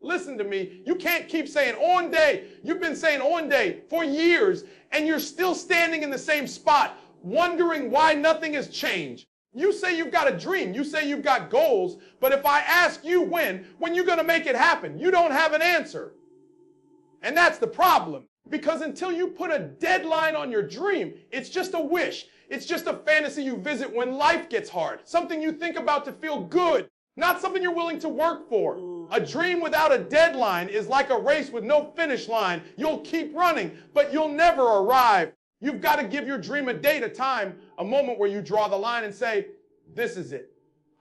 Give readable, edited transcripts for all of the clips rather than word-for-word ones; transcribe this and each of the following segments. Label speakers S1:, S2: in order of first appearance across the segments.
S1: Listen to me. You can't keep saying on day. You've been saying on day for years, and you're still standing in the same spot, wondering why nothing has changed. You say you've got a dream. You say you've got goals. But if I ask you when you're going to make it happen, you don't have an answer. And that's the problem. Because until you put a deadline on your dream, it's just a wish. It's just a fantasy you visit when life gets hard. Something you think about to feel good, not something you're willing to work for. A dream without a deadline is like a race with no finish line. You'll keep running, but you'll never arrive. You've got to give your dream a date, a time, a moment where you draw the line and say, this is it.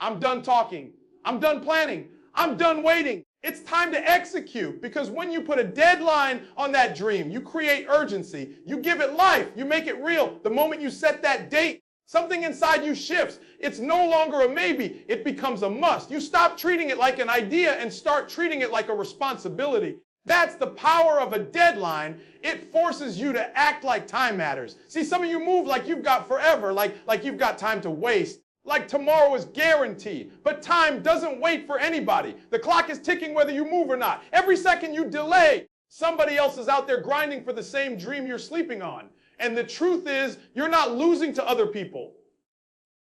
S1: I'm done talking. I'm done planning. I'm done waiting. It's time to execute, because when you put a deadline on that dream, you create urgency. You give it life. You make it real. The moment you set that date, something inside you shifts. It's no longer a maybe. It becomes a must. You stop treating it like an idea and start treating it like a responsibility. That's the power of a deadline. It forces you to act like time matters. See, some of you move like you've got forever, like you've got time to waste. Like tomorrow is guaranteed. But time doesn't wait for anybody. The clock is ticking whether you move or not. Every second you delay, somebody else is out there grinding for the same dream you're sleeping on. And the truth is, you're not losing to other people.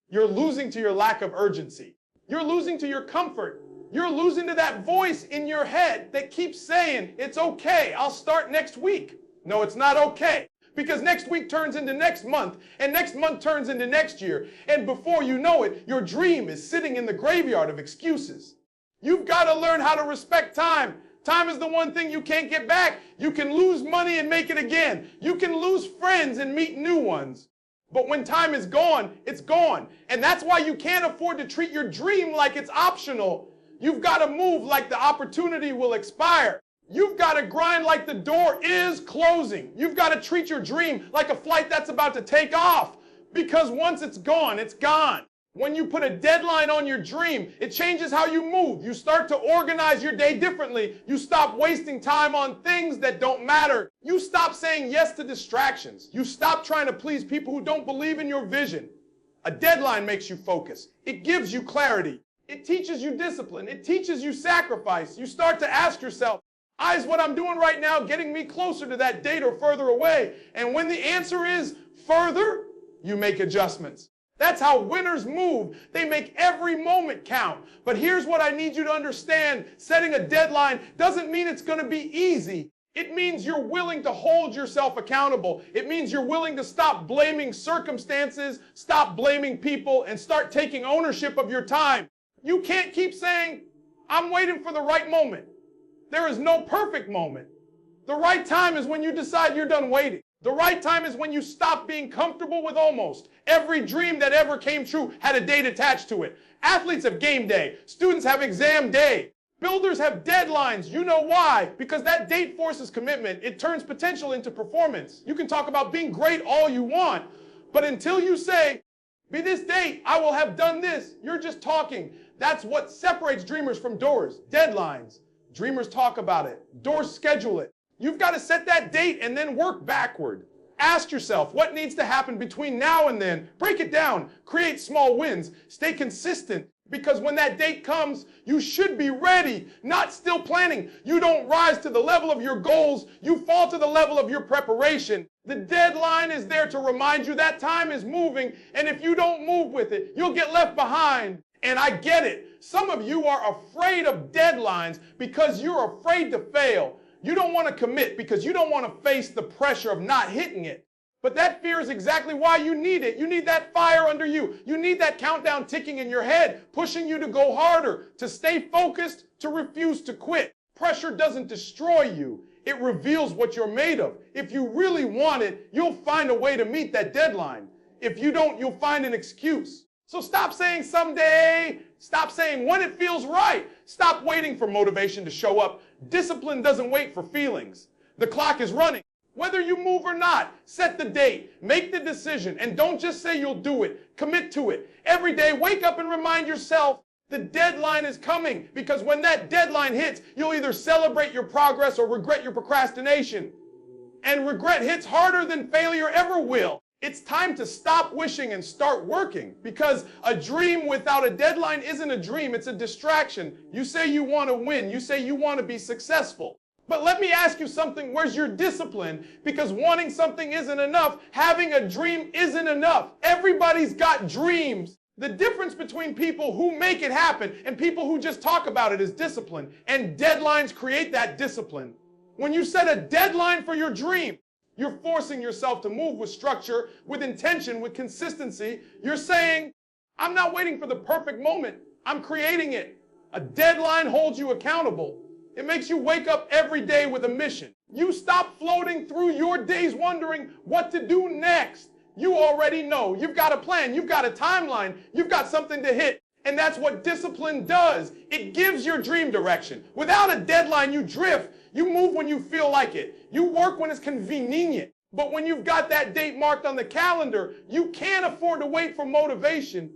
S1: You're losing to your lack of urgency. You're losing to your comfort. You're losing to that voice in your head that keeps saying, it's okay, I'll start next week. No, it's not okay. Because next week turns into next month, and next month turns into next year. And before you know it, your dream is sitting in the graveyard of excuses. You've got to learn how to respect time. Time is the one thing you can't get back. You can lose money and make it again. You can lose friends and meet new ones. But when time is gone, it's gone. And that's why you can't afford to treat your dream like it's optional. You've got to move like the opportunity will expire. You've got to grind like the door is closing. You've got to treat your dream like a flight that's about to take off. Because once it's gone, it's gone. When you put a deadline on your dream, it changes how you move. You start to organize your day differently. You stop wasting time on things that don't matter. You stop saying yes to distractions. You stop trying to please people who don't believe in your vision. A deadline makes you focus. It gives you clarity. It teaches you discipline. It teaches you sacrifice. You start to ask yourself, is what I'm doing right now getting me closer to that date or further away? And when the answer is further, you make adjustments. That's how winners move. They make every moment count. But here's what I need you to understand. Setting a deadline doesn't mean it's going to be easy. It means you're willing to hold yourself accountable. It means you're willing to stop blaming circumstances, stop blaming people, and start taking ownership of your time. You can't keep saying, I'm waiting for the right moment. There is no perfect moment. The right time is when you decide you're done waiting. The right time is when you stop being comfortable with almost. Every dream that ever came true had a date attached to it. Athletes have game day. Students have exam day. Builders have deadlines. You know why? Because that date forces commitment. It turns potential into performance. You can talk about being great all you want, but until you say, by this date, I will have done this, you're just talking. That's what separates dreamers from doers. Deadlines. Dreamers talk about it. Doors schedule it. You've got to set that date and then work backward. Ask yourself what needs to happen between now and then. Break it down. Create small wins. Stay consistent. Because when that date comes, you should be ready, not still planning. You don't rise to the level of your goals. You fall to the level of your preparation. The deadline is there to remind you that time is moving. And if you don't move with it, you'll get left behind. And I get it. Some of you are afraid of deadlines because you're afraid to fail. You don't want to commit because you don't want to face the pressure of not hitting it. But that fear is exactly why you need it. You need that fire under you. You need that countdown ticking in your head, pushing you to go harder, to stay focused, to refuse to quit. Pressure doesn't destroy you. It reveals what you're made of. If you really want it, you'll find a way to meet that deadline. If you don't, you'll find an excuse. So stop saying someday. Stop saying when it feels right. Stop waiting for motivation to show up. Discipline doesn't wait for feelings. The clock is running. Whether you move or not, set the date, make the decision, and don't just say you'll do it. Commit to it. Every day, wake up and remind yourself the deadline is coming, because when that deadline hits, you'll either celebrate your progress or regret your procrastination. And regret hits harder than failure ever will. It's time to stop wishing and start working, because a dream without a deadline isn't a dream, it's a distraction. You say you want to win, you say you want to be successful. But let me ask you something, where's your discipline? Because wanting something isn't enough, having a dream isn't enough. Everybody's got dreams. The difference between people who make it happen and people who just talk about it is discipline, and deadlines create that discipline. When you set a deadline for your dream, you're forcing yourself to move with structure, with intention, with consistency. You're saying, I'm not waiting for the perfect moment. I'm creating it. A deadline holds you accountable. It makes you wake up every day with a mission. You stop floating through your days wondering what to do next. You already know. You've got a plan. You've got a timeline. You've got something to hit. And that's what discipline does. It gives your dream direction. Without a deadline, you drift. You move when you feel like it. You work when it's convenient. But when you've got that date marked on the calendar, you can't afford to wait for motivation.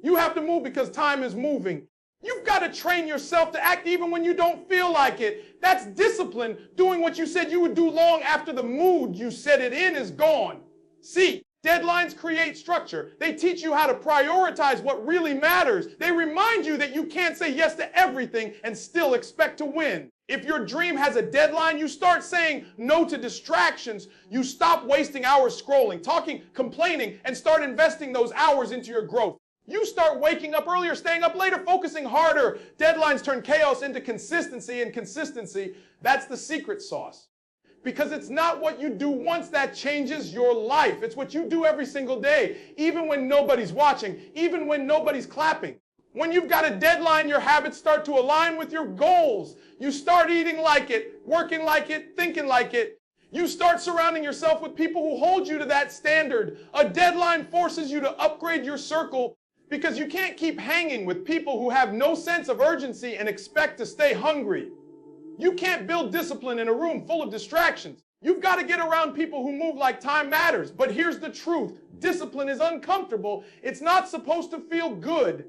S1: You have to move because time is moving. You've got to train yourself to act even when you don't feel like it. That's discipline, doing what you said you would do long after the mood you set it in is gone. See, deadlines create structure. They teach you how to prioritize what really matters. They remind you that you can't say yes to everything and still expect to win. If your dream has a deadline, you start saying no to distractions. You stop wasting hours scrolling, talking, complaining, and start investing those hours into your growth. You start waking up earlier, staying up later, focusing harder. Deadlines turn chaos into consistency, and consistency, that's the secret sauce. Because it's not what you do once that changes your life. It's what you do every single day, even when nobody's watching, even when nobody's clapping. When you've got a deadline, your habits start to align with your goals. You start eating like it, working like it, thinking like it. You start surrounding yourself with people who hold you to that standard. A deadline forces you to upgrade your circle, because you can't keep hanging with people who have no sense of urgency and expect to stay hungry. You can't build discipline in a room full of distractions. You've got to get around people who move like time matters. But here's the truth. Discipline is uncomfortable. It's not supposed to feel good.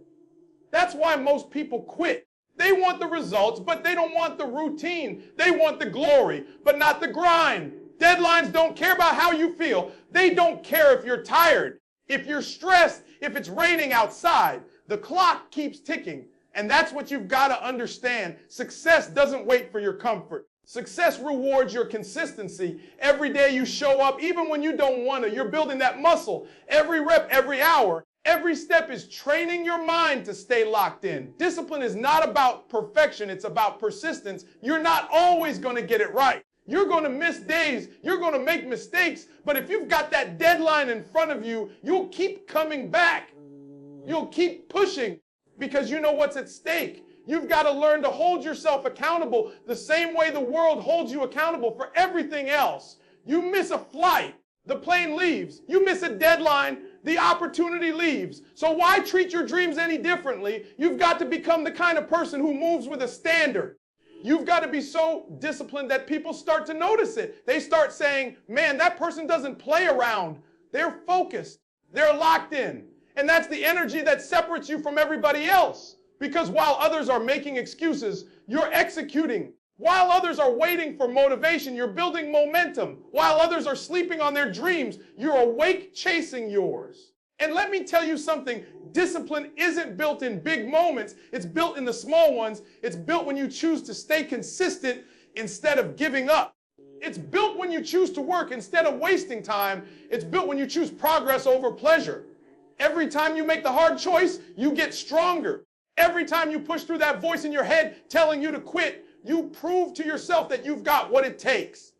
S1: That's why most people quit. They want the results, but they don't want the routine. They want the glory, but not the grind. Deadlines don't care about how you feel. They don't care if you're tired, if you're stressed, if it's raining outside. The clock keeps ticking. And that's what you've got to understand. Success doesn't wait for your comfort. Success rewards your consistency. Every day you show up, even when you don't want to. You're building that muscle. Every rep, every hour. Every step is training your mind to stay locked in. Discipline is not about perfection. It's about persistence. You're not always going to get it right. You're going to miss days. You're going to make mistakes. But if you've got that deadline in front of you, you'll keep coming back. You'll keep pushing because you know what's at stake. You've got to learn to hold yourself accountable the same way the world holds you accountable for everything else. You miss a flight, the plane leaves. You miss a deadline, the opportunity leaves. So why treat your dreams any differently? You've got to become the kind of person who moves with a standard. You've got to be so disciplined that people start to notice it. They start saying, man, that person doesn't play around. They're focused. They're locked in. And that's the energy that separates you from everybody else. Because while others are making excuses, you're executing. While others are waiting for motivation, you're building momentum. While others are sleeping on their dreams, you're awake chasing yours. And let me tell you something, discipline isn't built in big moments. It's built in the small ones. It's built when you choose to stay consistent instead of giving up. It's built when you choose to work instead of wasting time. It's built when you choose progress over pleasure. Every time you make the hard choice, you get stronger. Every time you push through that voice in your head telling you to quit, you prove to yourself that you've got what it takes.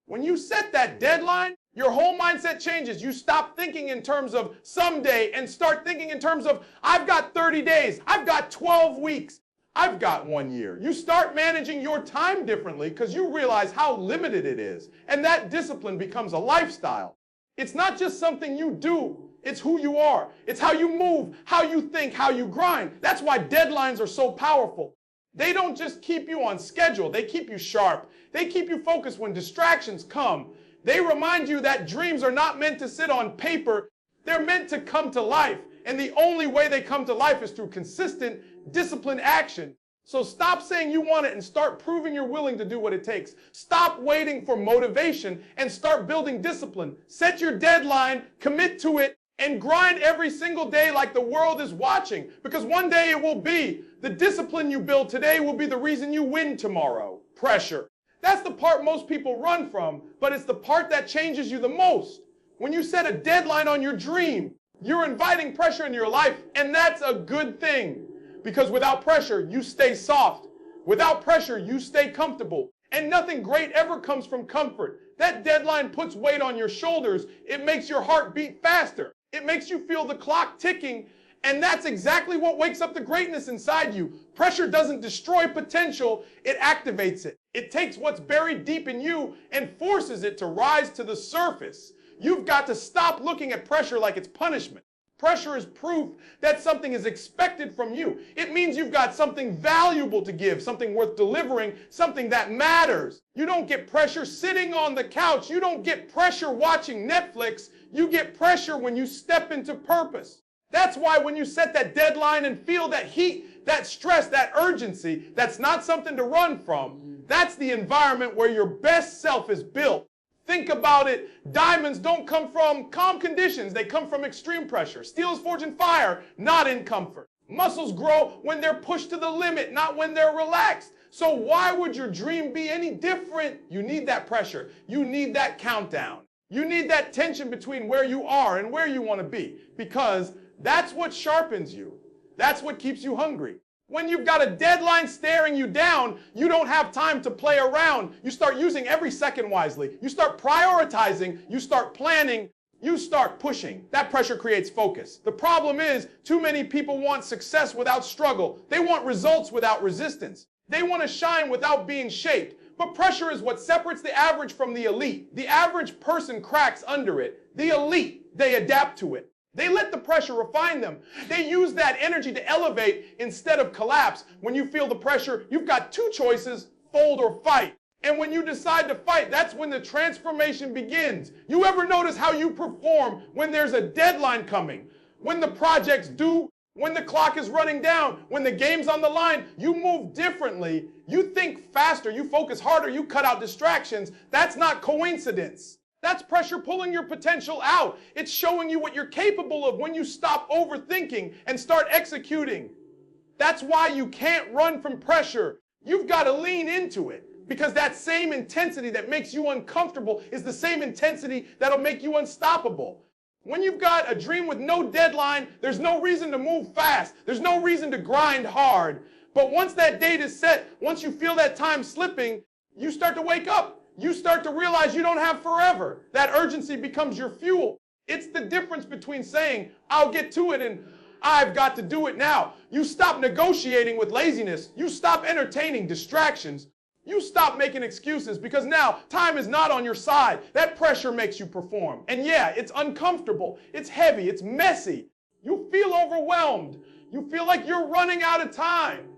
S1: When you set that deadline, your whole mindset changes. You stop thinking in terms of someday and start thinking in terms of, I've got 30 days, I've got 12 weeks, I've got 1 year. You start managing your time differently because you realize how limited it is. And that discipline becomes a lifestyle. It's not just something you do. It's who you are. It's how you move, how you think, how you grind. That's why deadlines are so powerful. They don't just keep you on schedule. They keep you sharp. They keep you focused when distractions come. They remind you that dreams are not meant to sit on paper. They're meant to come to life. And the only way they come to life is through consistent, disciplined action. So stop saying you want it and start proving you're willing to do what it takes. Stop waiting for motivation and start building discipline. Set your deadline, commit to it, and grind every single day like the world is watching. Because one day it will be. The discipline you build today will be the reason you win tomorrow. Pressure. That's the part most people run from, but it's the part that changes you the most. When you set a deadline on your dream, you're inviting pressure in your life, and that's a good thing. Because without pressure, you stay soft. Without pressure, you stay comfortable. And nothing great ever comes from comfort. That deadline puts weight on your shoulders. It makes your heart beat faster. It makes you feel the clock ticking. And that's exactly what wakes up the greatness inside you. Pressure doesn't destroy potential, it activates it. It takes what's buried deep in you and forces it to rise to the surface. You've got to stop looking at pressure like it's punishment. Pressure is proof that something is expected from you. It means you've got something valuable to give, something worth delivering, something that matters. You don't get pressure sitting on the couch. You don't get pressure watching Netflix. You get pressure when you step into purpose. That's why when you set that deadline and feel that heat, that stress, that urgency, that's not something to run from. That's the environment where your best self is built. Think about it. Diamonds don't come from calm conditions. They come from extreme pressure. Steel is forged in fire, not in comfort. Muscles grow when they're pushed to the limit, not when they're relaxed. So why would your dream be any different? You need that pressure. You need that countdown. You need that tension between where you are and where you want to be, because that's what sharpens you. That's what keeps you hungry. When you've got a deadline staring you down, you don't have time to play around. You start using every second wisely. You start prioritizing. You start planning. You start pushing. That pressure creates focus. The problem is, too many people want success without struggle. They want results without resistance. They want to shine without being shaped. But pressure is what separates the average from the elite. The average person cracks under it. The elite, they adapt to it. They let the pressure refine them. They use that energy to elevate instead of collapse. When you feel the pressure, you've got two choices, fold or fight. And when you decide to fight, that's when the transformation begins. You ever notice how you perform when there's a deadline coming? When the project's due, when the clock is running down, when the game's on the line, you move differently. You think faster, you focus harder, you cut out distractions. That's not coincidence. That's pressure pulling your potential out. It's showing you what you're capable of when you stop overthinking and start executing. That's why you can't run from pressure. You've got to lean into it, because that same intensity that makes you uncomfortable is the same intensity that'll make you unstoppable. When you've got a dream with no deadline, there's no reason to move fast. There's no reason to grind hard. But once that date is set, once you feel that time slipping, you start to wake up. You start to realize you don't have forever. That urgency becomes your fuel. It's the difference between saying, I'll get to it, and I've got to do it now. You stop negotiating with laziness. You stop entertaining distractions. You stop making excuses, because now time is not on your side. That pressure makes you perform. And yeah, it's uncomfortable. It's heavy. It's messy. You feel overwhelmed. You feel like you're running out of time.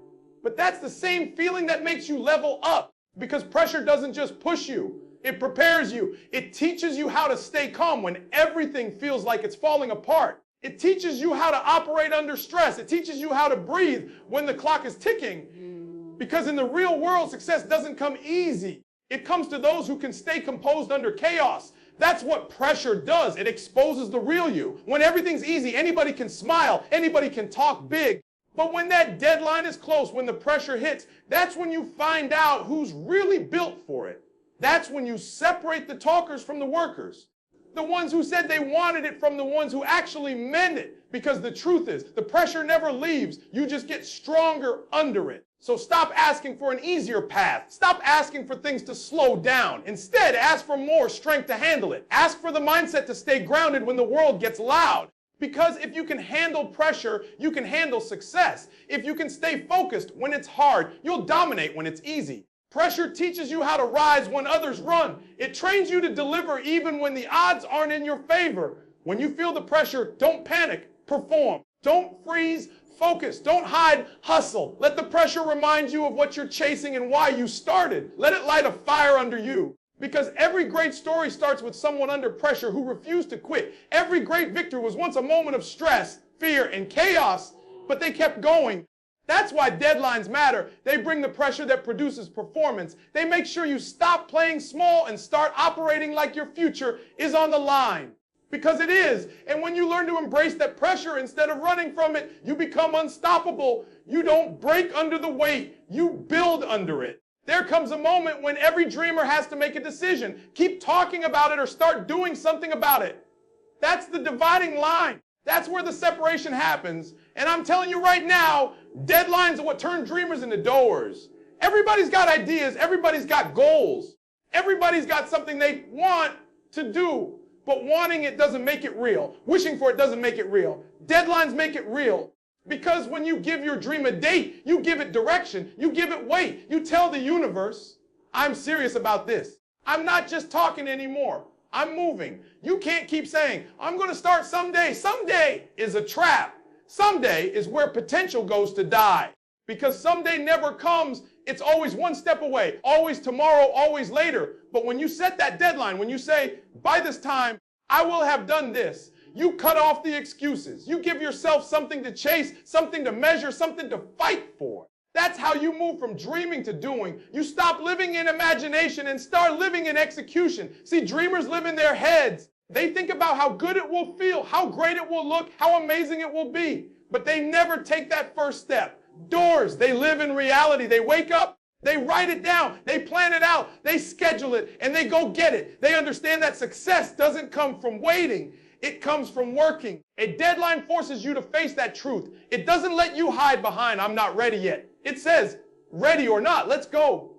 S1: But that's the same feeling that makes you level up. Because pressure doesn't just push you, it prepares you. It teaches you how to stay calm when everything feels like it's falling apart. It teaches you how to operate under stress. It teaches you how to breathe when the clock is ticking. Because in the real world, success doesn't come easy. It comes to those who can stay composed under chaos. That's what pressure does. It exposes the real you. When everything's easy, anybody can smile, anybody can talk big. But when that deadline is close, when the pressure hits, that's when you find out who's really built for it. That's when you separate the talkers from the workers. The ones who said they wanted it from the ones who actually meant it. Because the truth is, the pressure never leaves. You just get stronger under it. So stop asking for an easier path. Stop asking for things to slow down. Instead, ask for more strength to handle it. Ask for the mindset to stay grounded when the world gets loud. Because if you can handle pressure, you can handle success. If you can stay focused when it's hard, you'll dominate when it's easy. Pressure teaches you how to rise when others run. It trains you to deliver even when the odds aren't in your favor. When you feel the pressure, don't panic, perform. Don't freeze, focus. Don't hide, hustle. Let the pressure remind you of what you're chasing and why you started. Let it light a fire under you. Because every great story starts with someone under pressure who refused to quit. Every great victory was once a moment of stress, fear, and chaos, but they kept going. That's why deadlines matter. They bring the pressure that produces performance. They make sure you stop playing small and start operating like your future is on the line. Because it is. And when you learn to embrace that pressure instead of running from it, you become unstoppable. You don't break under the weight. You build under it. There comes a moment when every dreamer has to make a decision. Keep talking about it or start doing something about it. That's the dividing line. That's where the separation happens. And I'm telling you right now, deadlines are what turn dreamers into doers. Everybody's got ideas. Everybody's got goals. Everybody's got something they want to do. But wanting it doesn't make it real. Wishing for it doesn't make it real. Deadlines make it real. Because when you give your dream a date, you give it direction. You give it weight. You tell the universe, I'm serious about this. I'm not just talking anymore. I'm moving. You can't keep saying, I'm going to start someday. Someday is a trap. Someday is where potential goes to die. Because someday never comes. It's always one step away. Always tomorrow, always later. But when you set that deadline, when you say, by this time, I will have done this, you cut off the excuses. You give yourself something to chase, something to measure, something to fight for. That's how you move from dreaming to doing. You stop living in imagination and start living in execution. See, dreamers live in their heads. They think about how good it will feel, how great it will look, how amazing it will be. But they never take that first step. Doers, they live in reality. They wake up, they write it down, they plan it out, they schedule it, and they go get it. They understand that success doesn't come from waiting. It comes from working. A deadline forces you to face that truth. It doesn't let you hide behind, I'm not ready yet. It says, ready or not, let's go.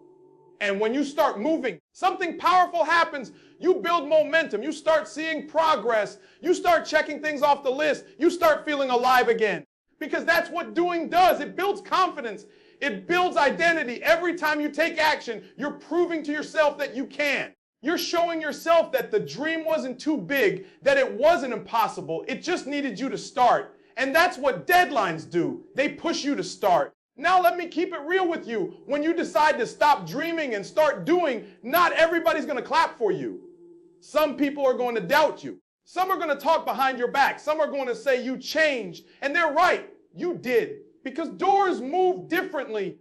S1: And when you start moving, something powerful happens. You build momentum. You start seeing progress. You start checking things off the list. You start feeling alive again. Because that's what doing does. It builds confidence. It builds identity. Every time you take action, you're proving to yourself that you can. You're showing yourself that the dream wasn't too big, that it wasn't impossible. It just needed you to start. And that's what deadlines do. They push you to start. Now let me keep it real with you. When you decide to stop dreaming and start doing, not everybody's going to clap for you. Some people are going to doubt you. Some are going to talk behind your back. Some are going to say you changed. And they're right. You did. Because doors move differently.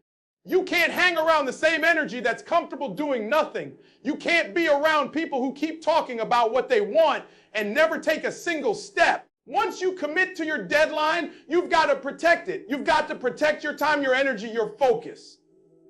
S1: You can't hang around the same energy that's comfortable doing nothing. You can't be around people who keep talking about what they want and never take a single step. Once you commit to your deadline, you've got to protect it. You've got to protect your time, your energy, your focus.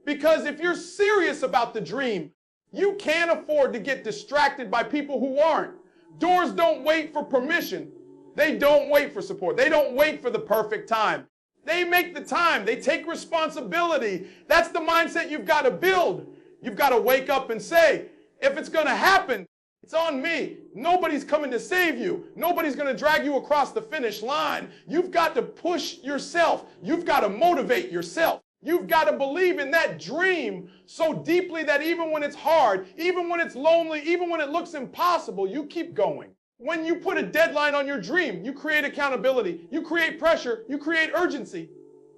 S1: Because if you're serious about the dream, you can't afford to get distracted by people who aren't. Doors don't wait for permission. They don't wait for support. They don't wait for the perfect time. They make the time. They take responsibility. That's the mindset you've got to build. You've got to wake up and say, if it's going to happen, it's on me. Nobody's coming to save you. Nobody's going to drag you across the finish line. You've got to push yourself. You've got to motivate yourself. You've got to believe in that dream so deeply that even when it's hard, even when it's lonely, even when it looks impossible, you keep going. When you put a deadline on your dream, you create accountability, you create pressure, you create urgency.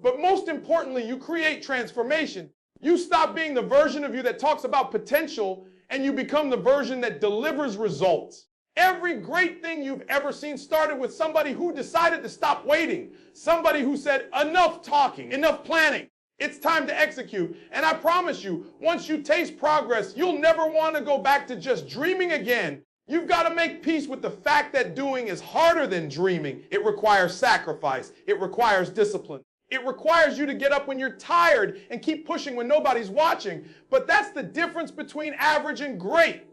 S1: But most importantly, you create transformation. You stop being the version of you that talks about potential and you become the version that delivers results. Every great thing you've ever seen started with somebody who decided to stop waiting. Somebody who said, enough talking, enough planning. It's time to execute. And I promise you, once you taste progress, you'll never want to go back to just dreaming again. You've got to make peace with the fact that doing is harder than dreaming. It requires sacrifice. It requires discipline. It requires you to get up when you're tired and keep pushing when nobody's watching. But that's the difference between average and great.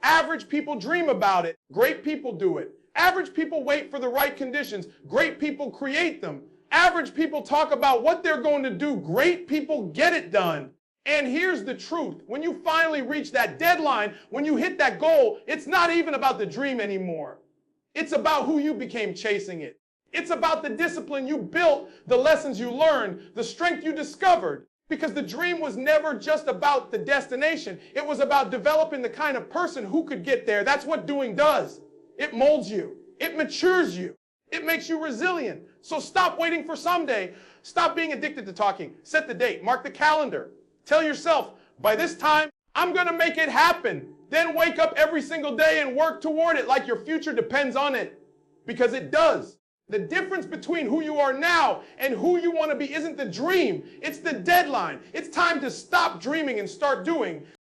S1: Average people dream about it. Great people do it. Average people wait for the right conditions. Great people create them. Average people talk about what they're going to do. Great people get it done. And here's the truth. When you finally reach that deadline, when you hit that goal, it's not even about the dream anymore. It's about who you became chasing it. It's about the discipline you built, the lessons you learned, the strength you discovered. Because the dream was never just about the destination. It was about developing the kind of person who could get there. That's what doing does. It molds you. It matures you. It makes you resilient. So stop waiting for someday. Stop being addicted to talking. Set the date. Mark the calendar. Tell yourself, by this time, I'm going to make it happen. Then wake up every single day and work toward it like your future depends on it. Because it does. The difference between who you are now and who you want to be isn't the dream, it's the deadline. It's time to stop dreaming and start doing.